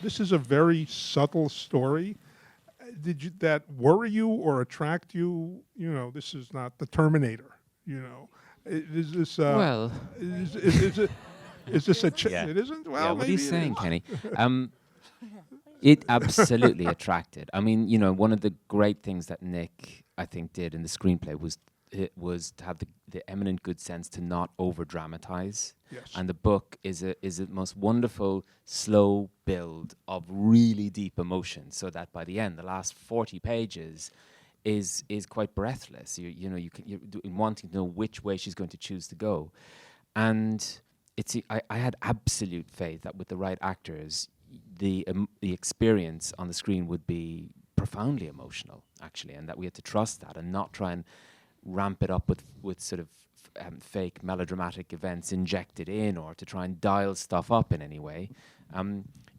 This is a very subtle story. Did you that worry you or attract you? You know, this is not the Terminator. You know, is this Well, is it is this a yeah. it isn't? Yeah, Well, what are you maybe it saying, is. Kenny? Um, it absolutely attracted. I mean, one of the great things that Nick, I think, did in the screenplay was to have the eminent good sense to not over dramatize. Yes. And the book is a most wonderful slow build of really deep emotion, so that by the end, the last 40 pages is quite breathless. You're wanting to know which way she's going to choose to go, and I had absolute faith that with the right actors, the experience on the screen would be profoundly emotional, actually, and that we had to trust that and not try and ramp it up with sort of fake melodramatic events injected in, or to try and dial stuff up in any way.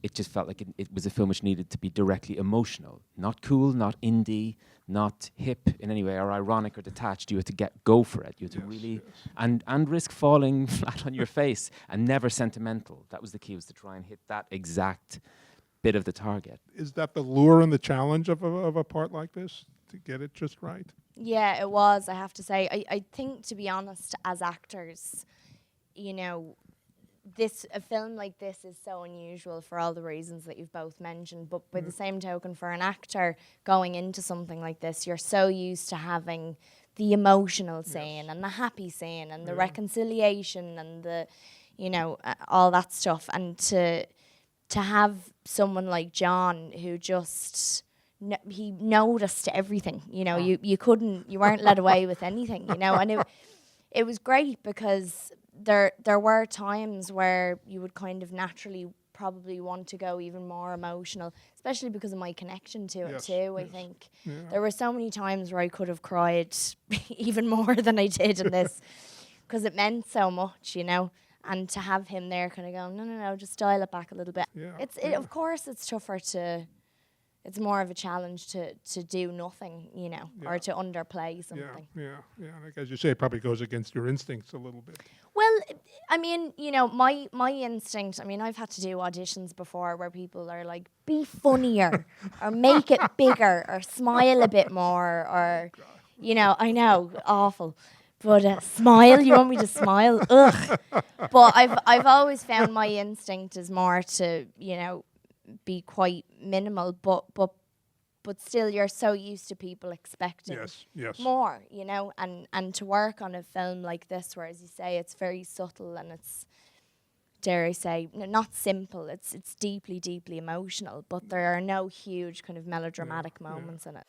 It just felt like it was a film which needed to be directly emotional, not cool, not indie, not hip in any way, or ironic or detached. You had to go for it. You had to really and risk falling flat on your face, and never sentimental. That was the key, was to try and hit that exact bit of the target. Is that the lure and the challenge of a part like this, to get it just right? Yeah, it was, I have to say. I think, to be honest, as actors, a film like this is so unusual for all the reasons that you've both mentioned. But by the same token, for an actor going into something like this, you're so used to having the emotional scene and the happy scene and the reconciliation and the, all that stuff. And to have someone like John who just... he noticed everything, you weren't led away with anything, and it was great, because there were times where you would kind of naturally probably want to go even more emotional, especially because of my connection to it too. I think there were so many times where I could have cried even more than I did in this, because it meant so much, and to have him there kind of going, no, just dial it back a little bit. Of course it's tougher to... It's more of a challenge to do nothing, or to underplay something. Yeah. Like, as you say, it probably goes against your instincts a little bit. Well, I mean, my instinct, I mean, I've had to do auditions before where people are like, be funnier, or make it bigger, or smile a bit more, or, I know, awful. But smile, you want me to smile? Ugh. But I've always found my instinct is more to, be quite minimal, but still you're so used to people expecting more, and to work on a film like this, where, as you say, it's very subtle and it's, dare I say, not simple, it's deeply, deeply emotional, but there are no huge kind of melodramatic moments in it.